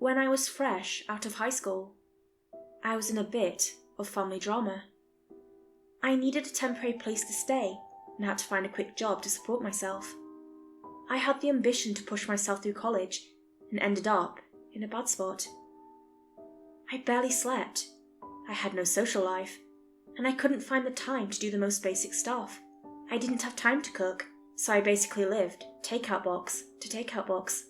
When I was fresh out of high school, I was in a bit of family drama. I needed a temporary place to stay and had to find a quick job to support myself. I had the ambition to push myself through college and ended up in a bad spot. I barely slept, I had no social life, and I couldn't find the time to do the most basic stuff. I didn't have time to cook, so I basically lived takeout box to takeout box.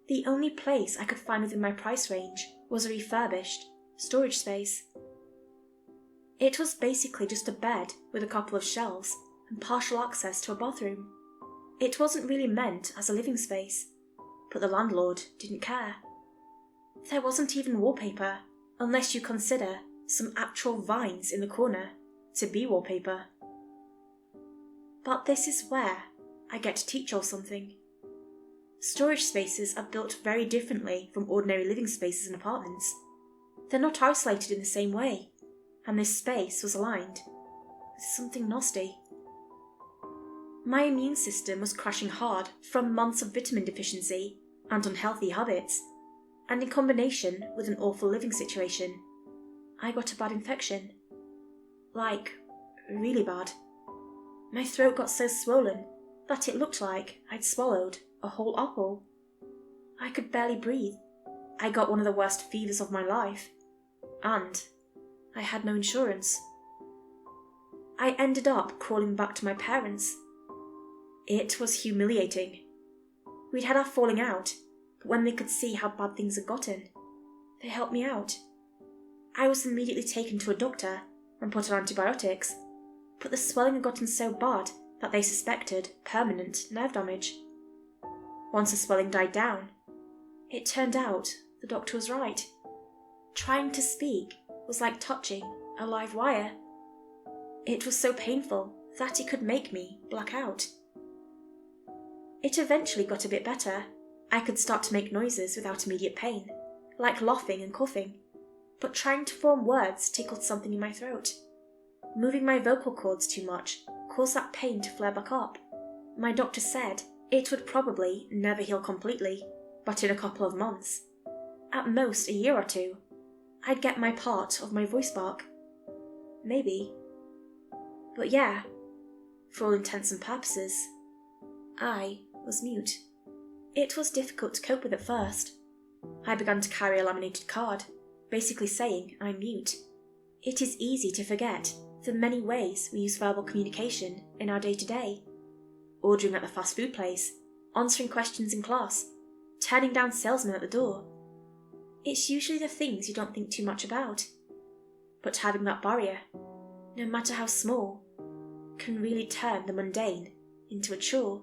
The only place I could find within my price range was a refurbished storage space. It was basically just a bed with a couple of shelves and partial access to a bathroom. It wasn't really meant as a living space, but the landlord didn't care. There wasn't even wallpaper, unless you consider some actual vines in the corner to be wallpaper. But this is where I get to teach y'all something. Storage spaces are built very differently from ordinary living spaces in apartments. They're not isolated in the same way, and this space was aligned with something nasty. My immune system was crashing hard from months of vitamin deficiency and unhealthy habits, and in combination with an awful living situation, I got a bad infection. Like, really bad. My throat got so swollen that it looked like I'd swallowed a whole apple. I could barely breathe. I got one of the worst fevers of my life, and I had no insurance. I ended up crawling back to my parents. It was humiliating. We'd had our falling out, but when they could see how bad things had gotten, they helped me out. I was immediately taken to a doctor and put on antibiotics, but the swelling had gotten so bad that they suspected permanent nerve damage. Once the swelling died down, it turned out the doctor was right. Trying to speak was like touching a live wire. It was so painful that it could make me black out. It eventually got a bit better. I could start to make noises without immediate pain, like laughing and coughing, but trying to form words tickled something in my throat. Moving my vocal cords too much caused that pain to flare back up. My doctor said it would probably never heal completely, but in a couple of months, at most a year or two, I'd get my part of my voice back. Maybe. But yeah, for all intents and purposes, I was mute. It was difficult to cope with at first. I began to carry a laminated card, basically saying I'm mute. It is easy to forget the many ways we use verbal communication in our day-to-day. Ordering at the fast food place, answering questions in class, turning down salesmen at the door. It's usually the things you don't think too much about. But having that barrier, no matter how small, can really turn the mundane into a chore.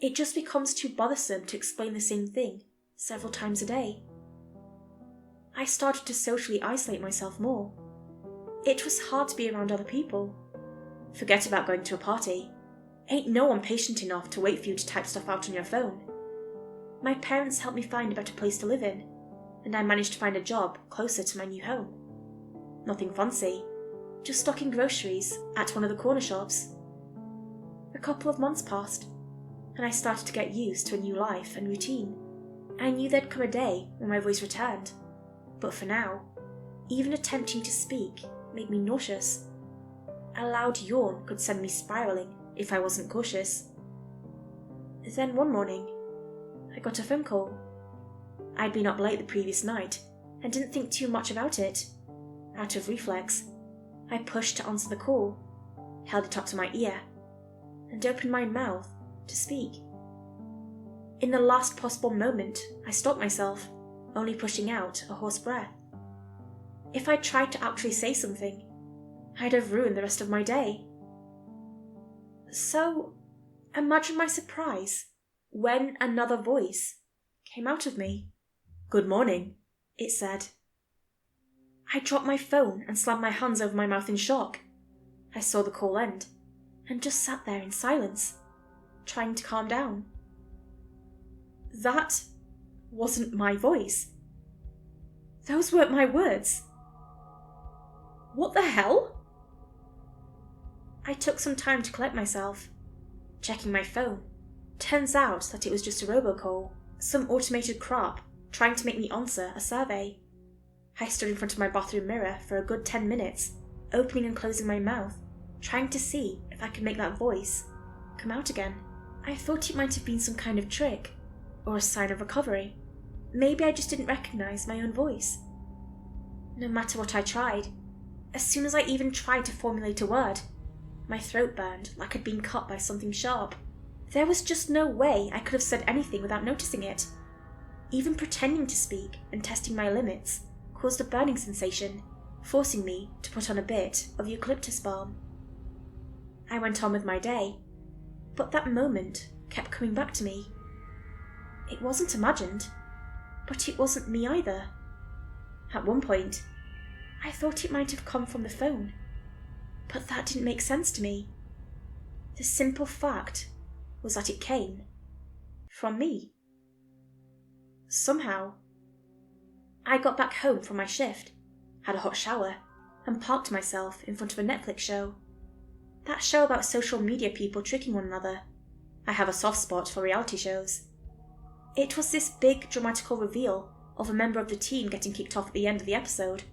It just becomes too bothersome to explain the same thing several times a day. I started to socially isolate myself more. It was hard to be around other people. Forget about going to a party. Ain't no one patient enough to wait for you to type stuff out on your phone. My parents helped me find a better place to live in, and I managed to find a job closer to my new home. Nothing fancy, just stocking groceries at one of the corner shops. A couple of months passed, and I started to get used to a new life and routine. I knew there'd come a day when my voice returned, but for now, even attempting to speak made me nauseous. A loud yawn could send me spiraling if I wasn't cautious. Then one morning, I got a phone call. I'd been up late the previous night and didn't think too much about it. Out of reflex, I pushed to answer the call, held it up to my ear, and opened my mouth to speak. In the last possible moment, I stopped myself, only pushing out a hoarse breath. If I'd tried to actually say something, I'd have ruined the rest of my day. So, imagine my surprise when another voice came out of me. "Good morning," it said. I dropped my phone and slammed my hands over my mouth in shock. I saw the call end and just sat there in silence, trying to calm down. That wasn't my voice. Those weren't my words. What the hell? I took some time to collect myself. Checking my phone, turns out that it was just a robocall, some automated crap trying to make me answer a survey. I stood in front of my bathroom mirror for a good 10 minutes, opening and closing my mouth, trying to see if I could make that voice come out again. I thought it might have been some kind of trick, or a sign of recovery. Maybe I just didn't recognise my own voice. No matter what I tried, as soon as I even tried to formulate a word, my throat burned like I'd been cut by something sharp. There was just no way I could have said anything without noticing it. Even pretending to speak and testing my limits caused a burning sensation, forcing me to put on a bit of eucalyptus balm. I went on with my day, but that moment kept coming back to me. It wasn't imagined, but it wasn't me either. At one point, I thought it might have come from the phone, but that didn't make sense to me. The simple fact was that it came from me. Somehow, I got back home from my shift, had a hot shower, and parked myself in front of a Netflix show. That show about social media people tricking one another. I have a soft spot for reality shows. It was this big dramatical reveal of a member of the team getting kicked off at the end of the episode,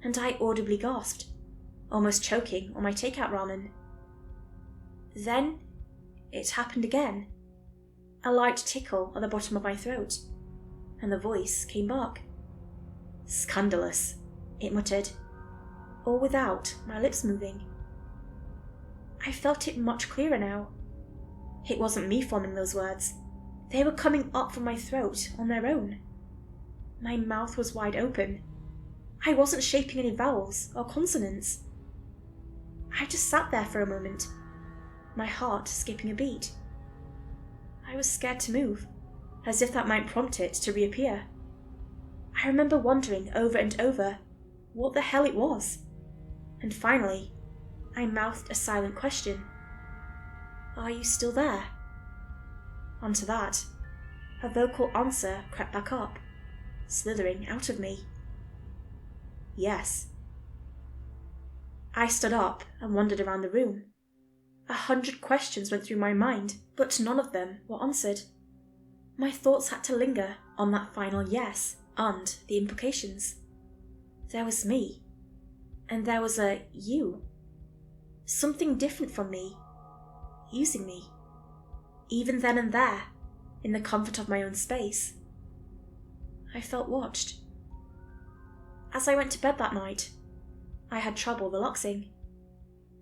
and I audibly gasped, almost choking on my takeout ramen. Then it happened again. A light tickle at the bottom of my throat, and the voice came back. "Scandalous," it muttered, all without my lips moving. I felt it much clearer now. It wasn't me forming those words. They were coming up from my throat on their own. My mouth was wide open. I wasn't shaping any vowels or consonants. I just sat there for a moment, my heart skipping a beat. I was scared to move, as if that might prompt it to reappear. I remember wondering over and over what the hell it was, and finally, I mouthed a silent question. "Are you still there?" Onto that, a vocal answer crept back up, slithering out of me. "Yes." I stood up and wandered around the room. 100 questions went through my mind, but none of them were answered. My thoughts had to linger on that final yes and the implications. There was me, and there was a you. Something different from me, using me. Even then and there, in the comfort of my own space. I felt watched. As I went to bed that night, I had trouble relaxing.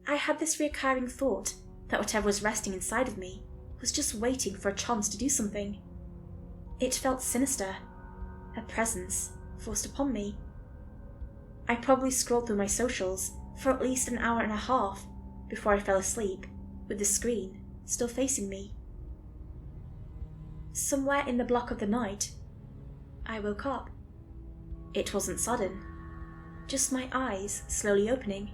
I had this recurring thought that whatever was resting inside of me was just waiting for a chance to do something. It felt sinister, a presence forced upon me. I probably scrolled through my socials for at least an hour and a half before I fell asleep, with the screen still facing me. Somewhere in the block of the night, I woke up. It wasn't sudden, just my eyes slowly opening.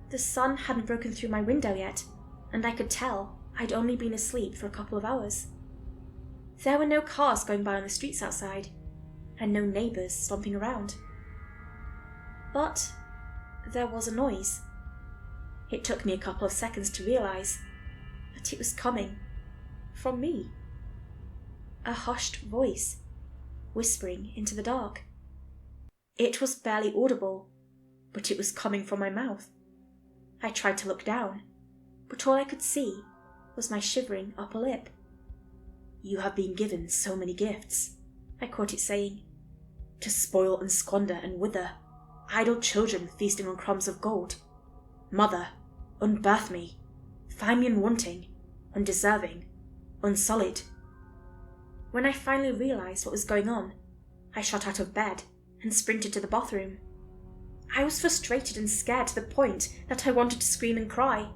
The sun hadn't broken through my window yet, and I could tell I'd only been asleep for a couple of hours. There were no cars going by on the streets outside, and no neighbours stomping around. But there was a noise. It took me a couple of seconds to realise that it was coming from me. A hushed voice, whispering into the dark. It was barely audible, but it was coming from my mouth. I tried to look down, but all I could see was my shivering upper lip. "You have been given so many gifts," I caught it saying, "to spoil and squander and wither, idle children feasting on crumbs of gold. Mother, unbirth me, find me unwanting, undeserving, unsullied." When I finally realised what was going on, I shot out of bed and sprinted to the bathroom. I was frustrated and scared to the point that I wanted to scream and cry,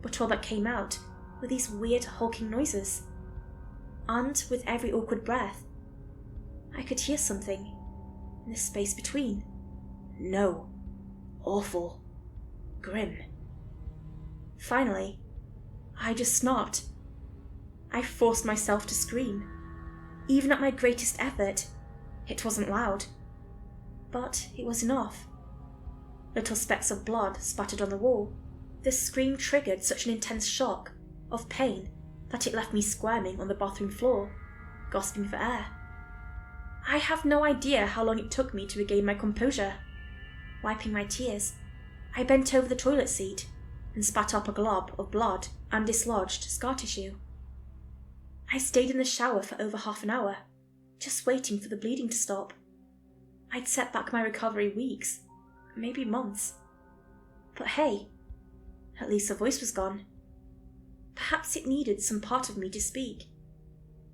but all that came out were these weird hulking noises. And with every awkward breath, I could hear something in the space between. No. Awful. Grim. Finally, I just snapped. I forced myself to scream. Even at my greatest effort, it wasn't loud. But it was enough. Little specks of blood spattered on the wall. The scream triggered such an intense shock of pain that it left me squirming on the bathroom floor, gasping for air. I have no idea how long it took me to regain my composure. Wiping my tears, I bent over the toilet seat and spat up a glob of blood and dislodged scar tissue. I stayed in the shower for over half an hour, just waiting for the bleeding to stop. I'd set back my recovery weeks, maybe months. But hey, at least the voice was gone. Perhaps it needed some part of me to speak.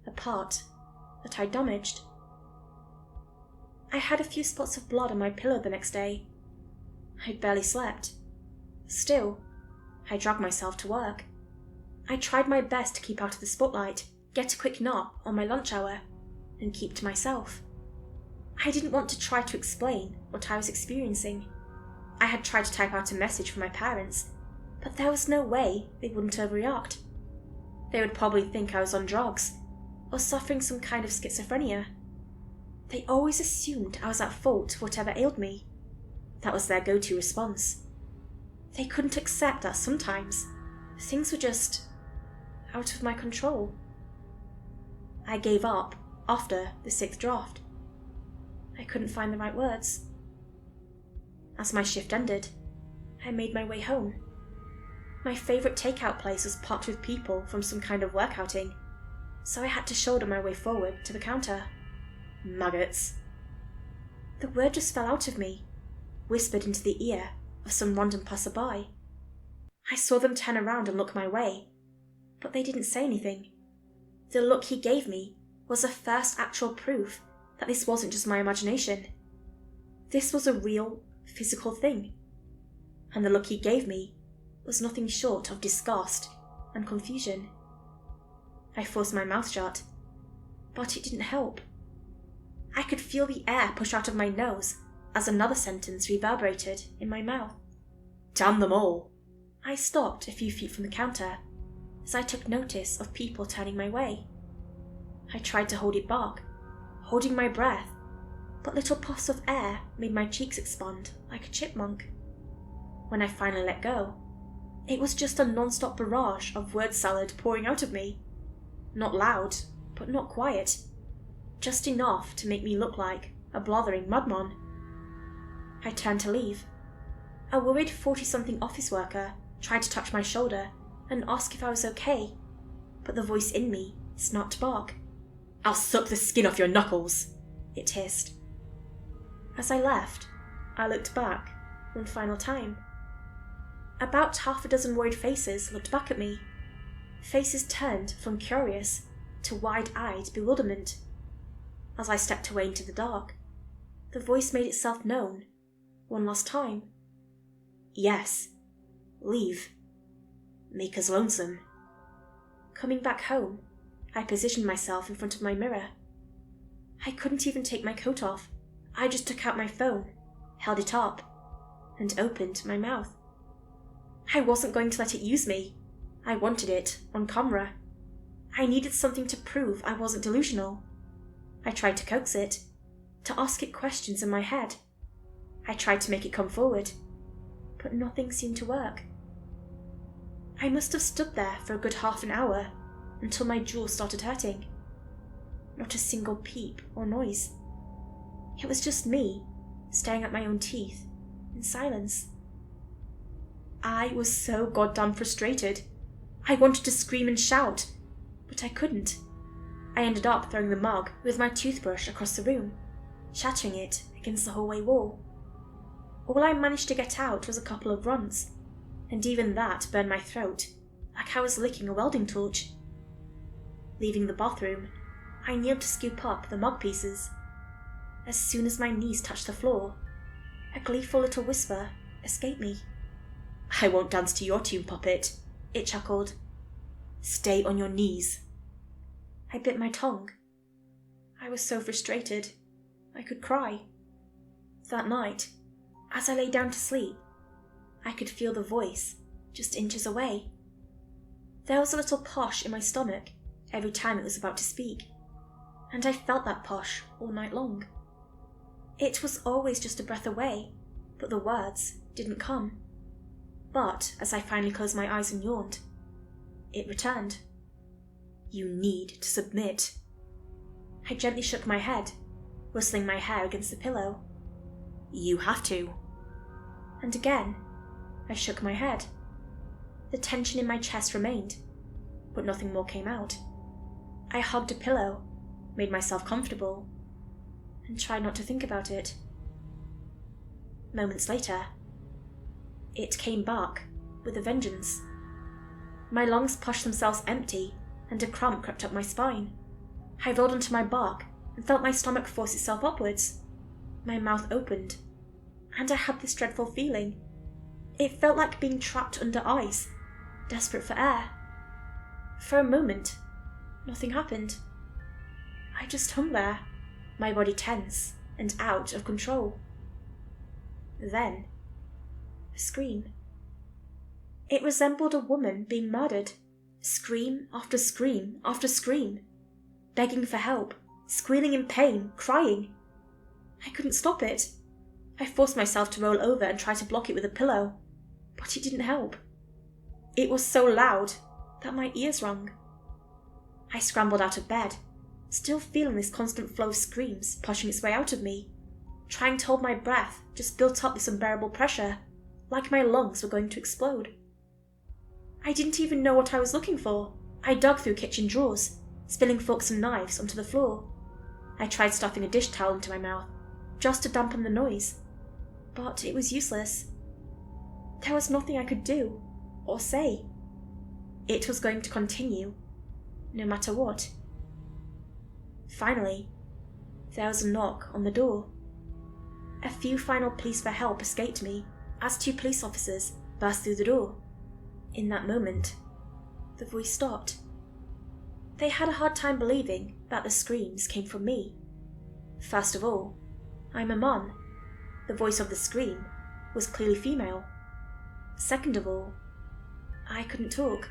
A part that I damaged. I had a few spots of blood on my pillow the next day. I'd barely slept. Still, I dragged myself to work. I tried my best to keep out of the spotlight, get a quick nap on my lunch hour, and keep to myself. I didn't want to try to explain what I was experiencing. I had tried to type out a message for my parents, but there was no way they wouldn't overreact. They would probably think I was on drugs, or suffering some kind of schizophrenia. They always assumed I was at fault for whatever ailed me. That was their go-to response. They couldn't accept that sometimes things were just out of my control. I gave up after the 6th draft. I couldn't find the right words. As my shift ended, I made my way home. My favourite takeout place was packed with people from some kind of work outing, so I had to shoulder my way forward to the counter. Maggots. The word just fell out of me, whispered into the ear of some random passerby. I saw them turn around and look my way, but they didn't say anything. The look he gave me was the first actual proof that this wasn't just my imagination. This was a real, physical thing. And the look he gave me was nothing short of disgust and confusion. I forced my mouth shut, but it didn't help. I could feel the air push out of my nose as another sentence reverberated in my mouth. Damn them all! I stopped a few feet from the counter as I took notice of people turning my way. I tried to hold it back, holding my breath, but little puffs of air made my cheeks expand like a chipmunk. When I finally let go, it was just a non-stop barrage of word salad pouring out of me. Not loud, but not quiet. Just enough to make me look like a blathering madman. I turned to leave. A worried 40-something office worker tried to touch my shoulder and ask if I was okay, but the voice in me snapped back. I'll suck the skin off your knuckles, it hissed. As I left, I looked back one final time. About half a dozen worried faces looked back at me. Faces turned from curious to wide-eyed bewilderment. As I stepped away into the dark, the voice made itself known one last time. Yes, leave. Make us lonesome. Coming back home, I positioned myself in front of my mirror. I couldn't even take my coat off. I just took out my phone, held it up, and opened my mouth. I wasn't going to let it use me. I wanted it on camera. I needed something to prove I wasn't delusional. I tried to coax it, to ask it questions in my head. I tried to make it come forward, but nothing seemed to work. I must have stood there for a good half an hour until my jaw started hurting. Not a single peep or noise. It was just me, staring at my own teeth, in silence. I was so goddamn frustrated. I wanted to scream and shout, but I couldn't. I ended up throwing the mug with my toothbrush across the room, shattering it against the hallway wall. All I managed to get out was a couple of runs, and even that burned my throat, like I was licking a welding torch. Leaving the bathroom, I kneeled to scoop up the mug pieces. As soon as my knees touched the floor, a gleeful little whisper escaped me. I won't dance to your tune, puppet, it chuckled. Stay on your knees. I bit my tongue. I was so frustrated, I could cry. That night, as I lay down to sleep, I could feel the voice just inches away. There was a little posh in my stomach every time it was about to speak, and I felt that posh all night long. It was always just a breath away, but the words didn't come. But as I finally closed my eyes and yawned, it returned. You need to submit. I gently shook my head. rustling my hair against the pillow. "You have to." And again, I shook my head. The tension in my chest remained, but nothing more came out. I hugged a pillow, made myself comfortable, and tried not to think about it. Moments later, it came back with a vengeance. My lungs pushed themselves empty, and a cramp crept up my spine. I rolled onto my back and felt my stomach force itself upwards. My mouth opened, and I had this dreadful feeling. It felt like being trapped under ice, desperate for air. For a moment, nothing happened. I just hung there, my body tense and out of control. Then, a scream. It resembled a woman being murdered. Scream after scream after scream. Begging for help, squealing in pain, crying. I couldn't stop it. I forced myself to roll over and try to block it with a pillow, but it didn't help. It was so loud that my ears rung. I scrambled out of bed, still feeling this constant flow of screams pushing its way out of me. Trying to hold my breath just built up this unbearable pressure, like my lungs were going to explode. I didn't even know what I was looking for. I dug through kitchen drawers, spilling forks and knives onto the floor. I tried stuffing a dish towel into my mouth, just to dampen the noise, but it was useless. There was nothing I could do or say. It was going to continue, no matter what. Finally, there was a knock on the door. A few final pleas for help escaped me as 2 police officers burst through the door. In that moment, the voice stopped. They had a hard time believing that the screams came from me. First of all, I'm a man. The voice of the scream was clearly female. Second of all, I couldn't talk.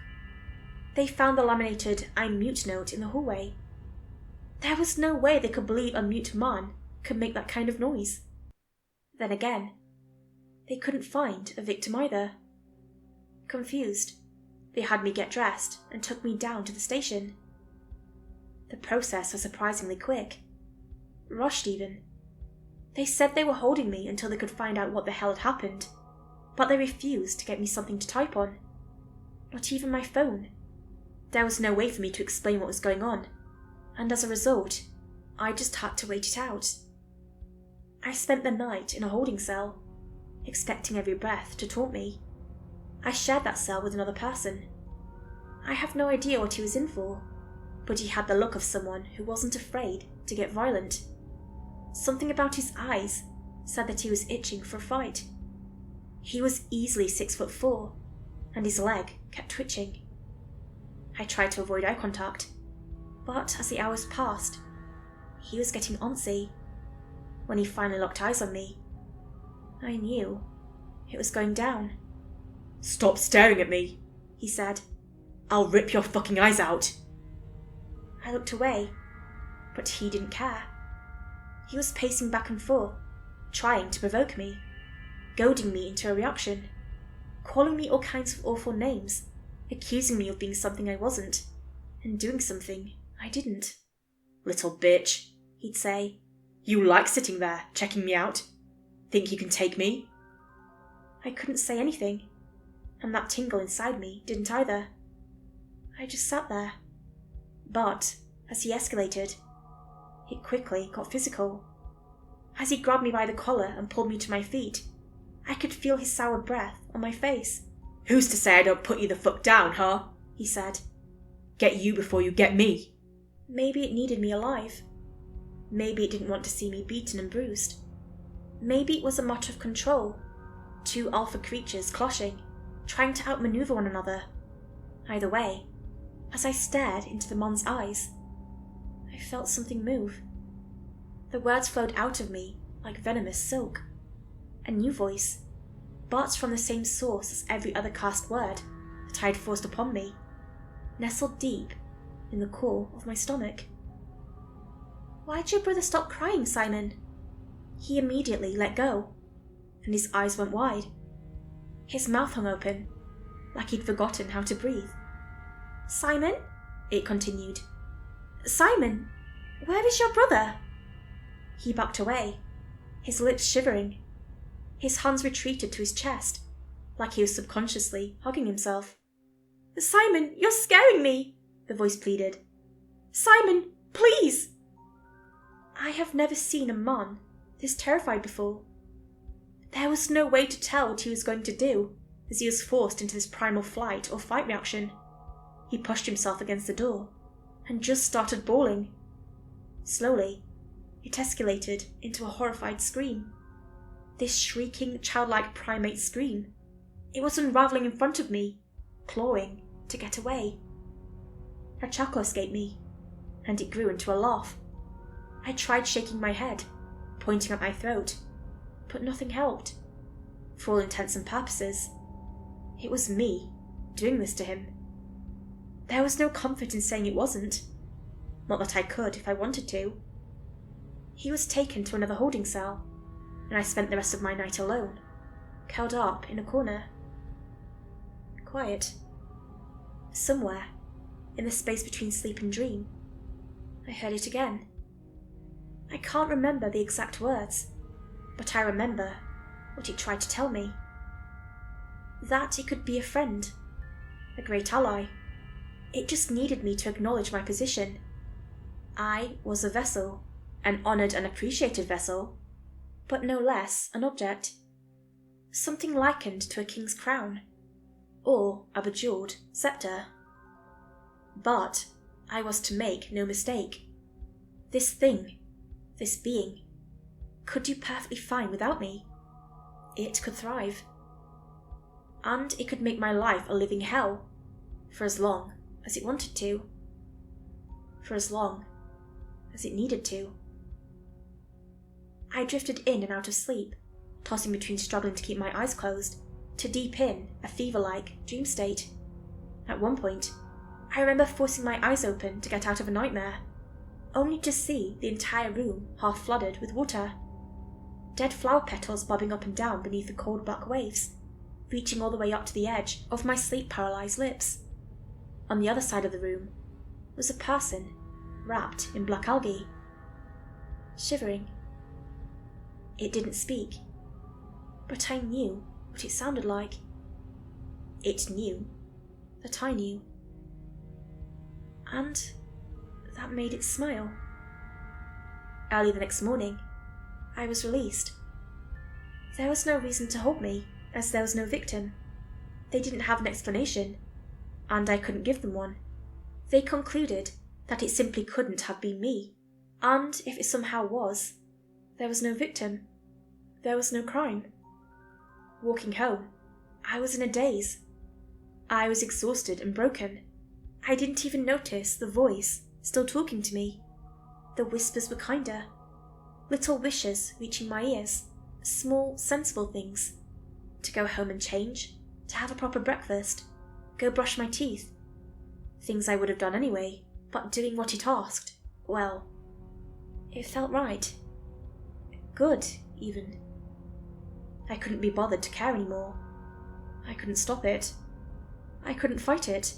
They found the laminated "I'm mute" note in the hallway. There was no way they could believe a mute man could make that kind of noise. Then again, they couldn't find a victim either. Confused, they had me get dressed and took me down to the station. The process was surprisingly quick. Rushed even. They said they were holding me until they could find out what the hell had happened, but they refused to get me something to type on. Not even my phone. There was no way for me to explain what was going on, and as a result, I just had to wait it out. I spent the night in a holding cell, expecting every breath to taunt me. I shared that cell with another person. I have no idea what he was in for, but he had the look of someone who wasn't afraid to get violent. Something about his eyes said that he was itching for a fight. He was easily 6'4", and his leg kept twitching. I tried to avoid eye contact, but as the hours passed, he was getting antsy. When he finally locked eyes on me, I knew it was going down. "Stop staring at me," he said. "I'll rip your fucking eyes out." I looked away, but he didn't care. He was pacing back and forth, trying to provoke me, goading me into a reaction, calling me all kinds of awful names, accusing me of being something I wasn't, and doing something I didn't. "Little bitch," he'd say. "You like sitting there, checking me out? Think you can take me?" I couldn't say anything, and that tingle inside me didn't either. I just sat there. But as he escalated, it quickly got physical. As he grabbed me by the collar and pulled me to my feet, I could feel his sour breath on my face. "Who's to say I don't put you the fuck down, huh?" he said. "Get you before you get me." Maybe it needed me alive. Maybe it didn't want to see me beaten and bruised. Maybe it was a matter of control. 2 alpha creatures clashing, trying to outmaneuver one another. Either way, as I stared into the man's eyes, I felt something move. The words flowed out of me like venomous silk. A new voice, but from the same source as every other cast word that I had forced upon me, nestled deep in the core of my stomach. "Why'd your brother stop crying, Simon?" He immediately let go, and his eyes went wide. His mouth hung open, like he'd forgotten how to breathe. "Simon?" it continued. "Simon, where is your brother?" He backed away, his lips shivering. His hands retreated to his chest, like he was subconsciously hugging himself. "Simon, you're scaring me," the voice pleaded. "Simon, please!" I have never seen a man this terrified before. There was no way to tell what he was going to do as he was forced into this primal flight or fight reaction. He pushed himself against the door and just started bawling. Slowly, it escalated into a horrified scream. This shrieking, childlike primate scream. It was unravelling in front of me, clawing to get away. A chuckle escaped me, and it grew into a laugh. I tried shaking my head, pointing at my throat, but nothing helped. For all intents and purposes, it was me doing this to him. There was no comfort in saying it wasn't. Not that I could if I wanted to. He was taken to another holding cell, and I spent the rest of my night alone, curled up in a corner. Quiet. Somewhere, in the space between sleep and dream, I heard it again. I can't remember the exact words, but I remember what it tried to tell me. That it could be a friend, a great ally. It just needed me to acknowledge my position. I was a vessel, an honoured and appreciated vessel, but no less an object. Something likened to a king's crown, or a bejewelled sceptre. But I was to make no mistake. This thing, this being, could do perfectly fine without me. It could thrive. And it could make my life a living hell, for as long as it wanted to. For as long as it needed to. I drifted in and out of sleep, tossing between struggling to keep my eyes closed, to deep in a fever-like dream state. At one point, I remember forcing my eyes open to get out of a nightmare, only to see the entire room half flooded with water. Dead flower petals bobbing up and down beneath the cold black waves, reaching all the way up to the edge of my sleep-paralysed lips. On the other side of the room was a person wrapped in black algae, shivering. It didn't speak, but I knew what it sounded like. It knew that I knew. And that made it smile. Early the next morning, I was released. There was no reason to hold me, as there was no victim. They didn't have an explanation, and I couldn't give them one. They concluded that it simply couldn't have been me, and if it somehow was, there was no victim. There was no crime. Walking home, I was in a daze. I was exhausted and broken. I didn't even notice the voice still talking to me. The whispers were kinder. Little wishes reaching my ears. Small, sensible things. To go home and change. To have a proper breakfast. Go brush my teeth. Things I would have done anyway, but doing what it asked, well, it felt right. Good, even. I couldn't be bothered to care anymore. I couldn't stop it. I couldn't fight it.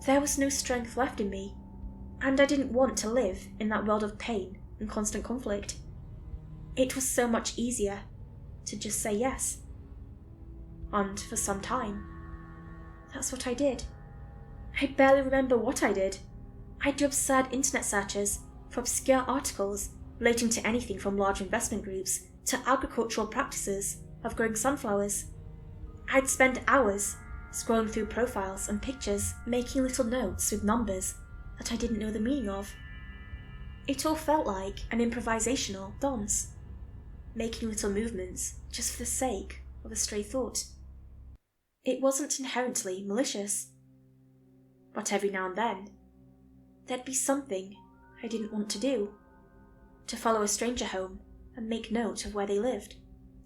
There was no strength left in me, and I didn't want to live in that world of pain and constant conflict. It was so much easier to just say yes. And for some time, that's what I did. I barely remember what I did. I do absurd internet searches for obscure articles relating to anything from large investment groups to agricultural practices of growing sunflowers. I'd spend hours scrolling through profiles and pictures, making little notes with numbers that I didn't know the meaning of. It all felt like an improvisational dance, making little movements just for the sake of a stray thought. It wasn't inherently malicious, but every now and then, there'd be something I didn't want to do. To follow a stranger home and make note of where they lived.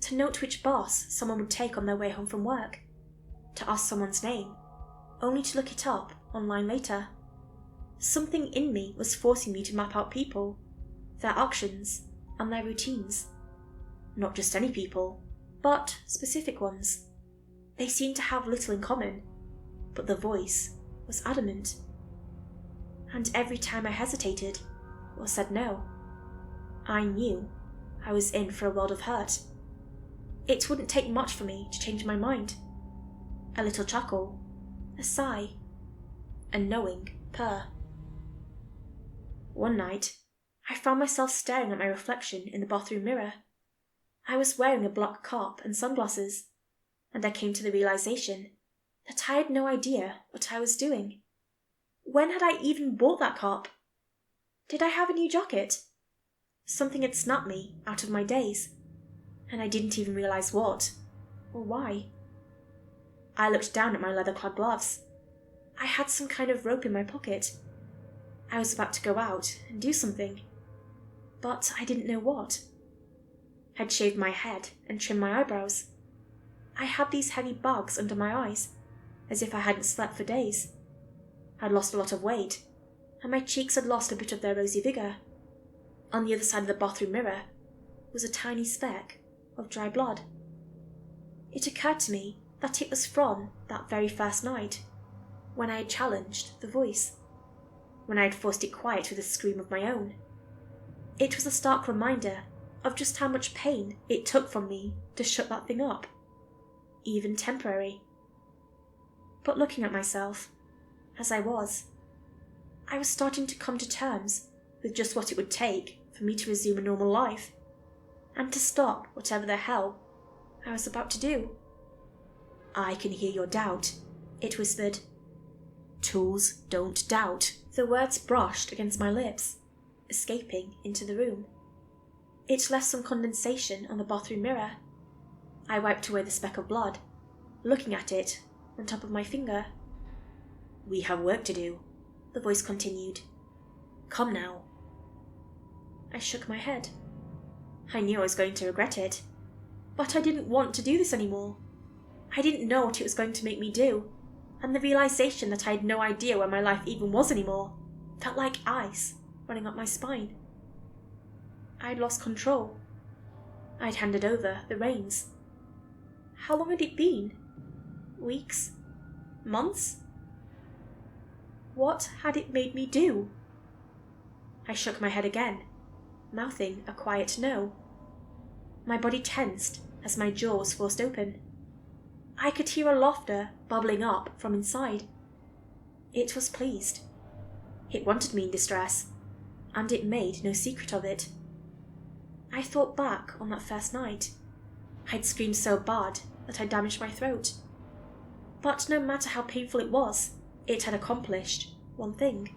To note which bus someone would take on their way home from work. To ask someone's name, only to look it up online later. Something in me was forcing me to map out people, their actions, and their routines. Not just any people, but specific ones. They seemed to have little in common, but the voice was adamant. And every time I hesitated, or said no, I knew I was in for a world of hurt. It wouldn't take much for me to change my mind. A little chuckle, a sigh, a knowing purr. One night, I found myself staring at my reflection in the bathroom mirror. I was wearing a black cap and sunglasses, and I came to the realization that I had no idea what I was doing. When had I even bought that cap? Did I have a new jacket? Something had snapped me out of my daze, and I didn't even realize what or why. I looked down at my leather-clad gloves. I had some kind of rope in my pocket. I was about to go out and do something, but I didn't know what. I'd shaved my head and trimmed my eyebrows. I had these heavy bags under my eyes, as if I hadn't slept for days. I'd lost a lot of weight, and my cheeks had lost a bit of their rosy vigour. On the other side of the bathroom mirror was a tiny speck of dry blood. It occurred to me that it was from that very first night, when I had challenged the voice, when I had forced it quiet with a scream of my own. It was a stark reminder of just how much pain it took from me to shut that thing up, even temporary. But looking at myself, as I was starting to come to terms with just what it would take for me to resume a normal life, and to stop whatever the hell I was about to do. "I can hear your doubt," it whispered. "Tools don't doubt." The words brushed against my lips, escaping into the room. It left some condensation on the bathroom mirror. I wiped away the speck of blood, looking at it on top of my finger. "We have work to do," the voice continued. "Come now." I shook my head. I knew I was going to regret it, but I didn't want to do this anymore. I didn't know what it was going to make me do, and the realization that I had no idea where my life even was anymore felt like ice running up my spine. I'd lost control. I'd handed over the reins. How long had it been? Weeks? Months? What had it made me do? I shook my head again, mouthing a quiet no. My body tensed as my jaw was forced open. I could hear a laughter bubbling up from inside. It was pleased. It wanted me in distress, and it made no secret of it. I thought back on that first night. I'd screamed so bad that I damaged my throat. But no matter how painful it was, it had accomplished one thing.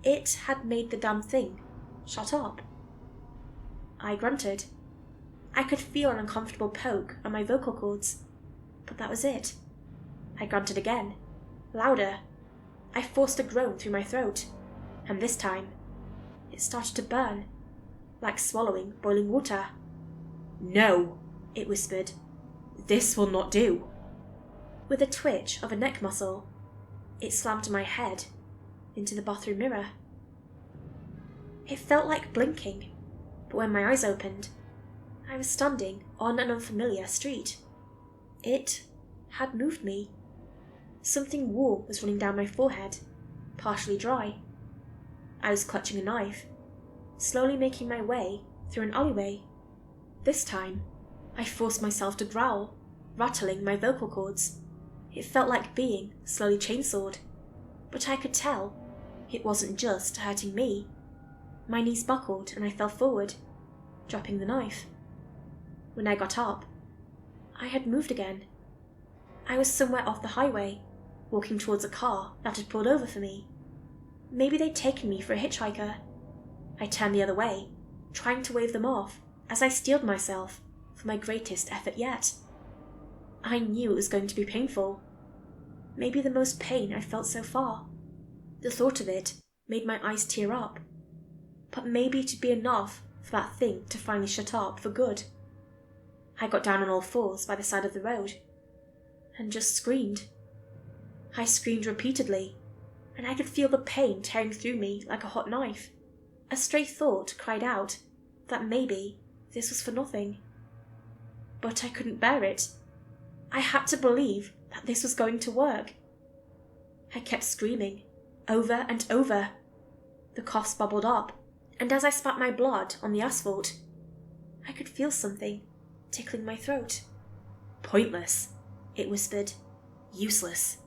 It had made the damn thing shut up. I grunted. I could feel an uncomfortable poke on my vocal cords, but that was it. I grunted again, louder. I forced a groan through my throat, and this time it started to burn, like swallowing boiling water. "No," it whispered. "This will not do." With a twitch of a neck muscle, it slammed my head into the bathroom mirror. It felt like blinking, but when my eyes opened, I was standing on an unfamiliar street. It had moved me. Something warm was running down my forehead, partially dry. I was clutching a knife, slowly making my way through an alleyway. This time, I forced myself to growl, rattling my vocal cords. It felt like being slowly chainsawed, but I could tell it wasn't just hurting me. My knees buckled and I fell forward, dropping the knife. When I got up, I had moved again. I was somewhere off the highway, walking towards a car that had pulled over for me. Maybe they'd taken me for a hitchhiker. I turned the other way, trying to wave them off as I steeled myself for my greatest effort yet. I knew it was going to be painful. Maybe the most pain I'd felt so far. The thought of it made my eyes tear up. But maybe it'd be enough for that thing to finally shut up for good. I got down on all fours by the side of the road and just screamed. I screamed repeatedly, and I could feel the pain tearing through me like a hot knife. A stray thought cried out that maybe this was for nothing. But I couldn't bear it. I had to believe that this was going to work. I kept screaming, over and over. The coughs bubbled up, and as I spat my blood on the asphalt, I could feel something tickling my throat. "Pointless," it whispered. "Useless."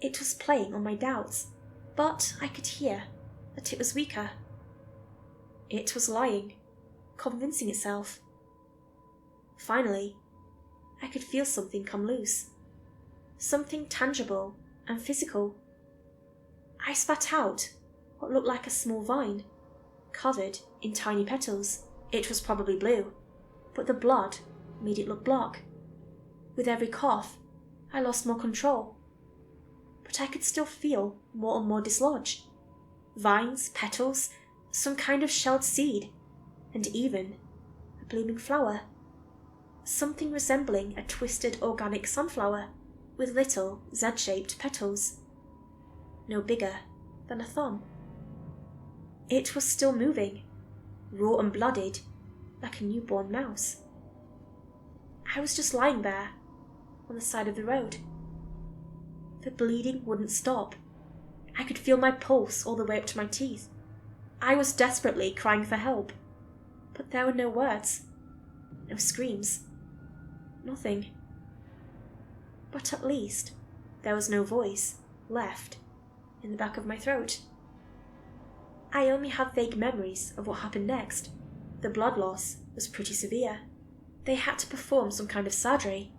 It was playing on my doubts, but I could hear that it was weaker. It was lying, convincing itself. Finally, I could feel something come loose. Something tangible and physical. I spat out what looked like a small vine, covered in tiny petals. It was probably blue, but the blood made it look black. With every cough, I lost more control, but I could still feel more and more dislodged. Vines, petals, some kind of shelled seed, and even a blooming flower. Something resembling a twisted organic sunflower with little Z-shaped petals, no bigger than a thumb. It was still moving, raw and blooded, like a newborn mouse. I was just lying there, on the side of the road. The bleeding wouldn't stop. I could feel my pulse all the way up to my teeth. I was desperately crying for help, but there were no words, no screams, nothing. But at least there was no voice left in the back of my throat. I only have vague memories of what happened next. The blood loss was pretty severe. They had to perform some kind of surgery.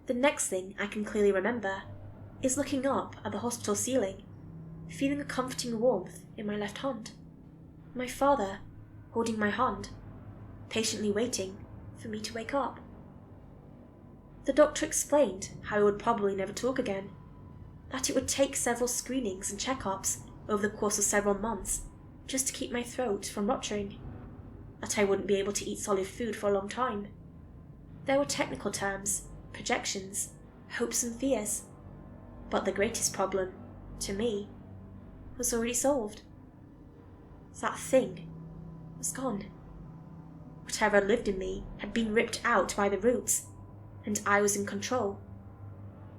The next thing I can clearly remember is looking up at the hospital ceiling, feeling a comforting warmth in my left hand. My father holding my hand, patiently waiting for me to wake up. The doctor explained how I would probably never talk again, that it would take several screenings and checkups over the course of several months just to keep my throat from rupturing, that I wouldn't be able to eat solid food for a long time. There were technical terms, projections, hopes and fears, but the greatest problem, to me, was already solved. That thing was gone. Whatever had lived in me had been ripped out by the roots, and I was in control.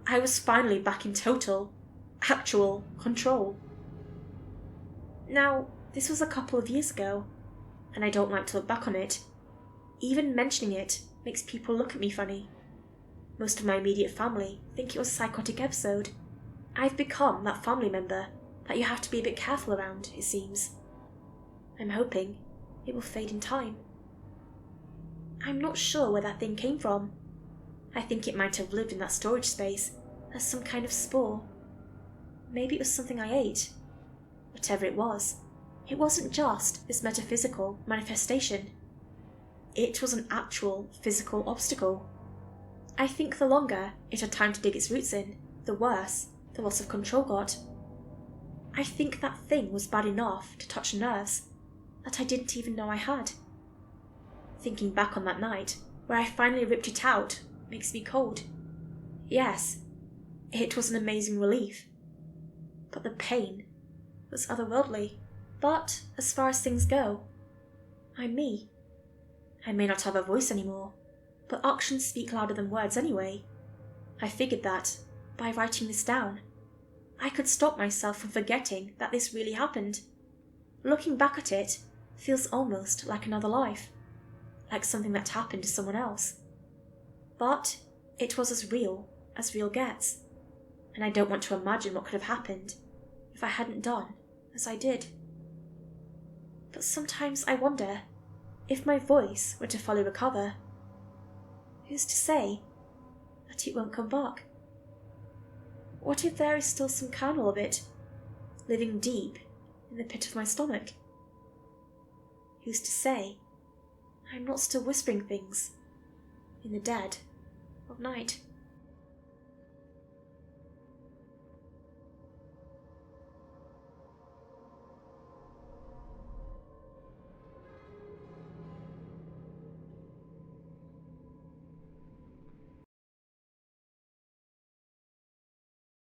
I was finally back in total, actual control. Now, this was a couple of years ago, and I don't like to look back on it. Even mentioning it makes people look at me funny. Most of my immediate family think it was a psychotic episode. I've become that family member that you have to be a bit careful around, it seems. I'm hoping it will fade in time. I'm not sure where that thing came from. I think it might have lived in that storage space as some kind of spore. Maybe it was something I ate. Whatever it wasn't just this metaphysical manifestation. It was an actual physical obstacle. I think the longer it had time to dig its roots in, the worse the loss of control got. I think that thing was bad enough to touch nerves that I didn't even know I had. Thinking back on that night, where I finally ripped it out, makes me cold. Yes, it was an amazing relief. But the pain was otherworldly. But as far as things go, I'm me. I may not have a voice anymore, but actions speak louder than words anyway. I figured that, by writing this down, I could stop myself from forgetting that this really happened. Looking back at it feels almost like another life, like something that happened to someone else. But it was as real gets, and I don't want to imagine what could have happened if I hadn't done as I did. But sometimes I wonder if my voice were to fully recover, who's to say that it won't come back? What if there is still some kernel of it living deep in the pit of my stomach? Who's to say I'm not still whispering things in the dead of night?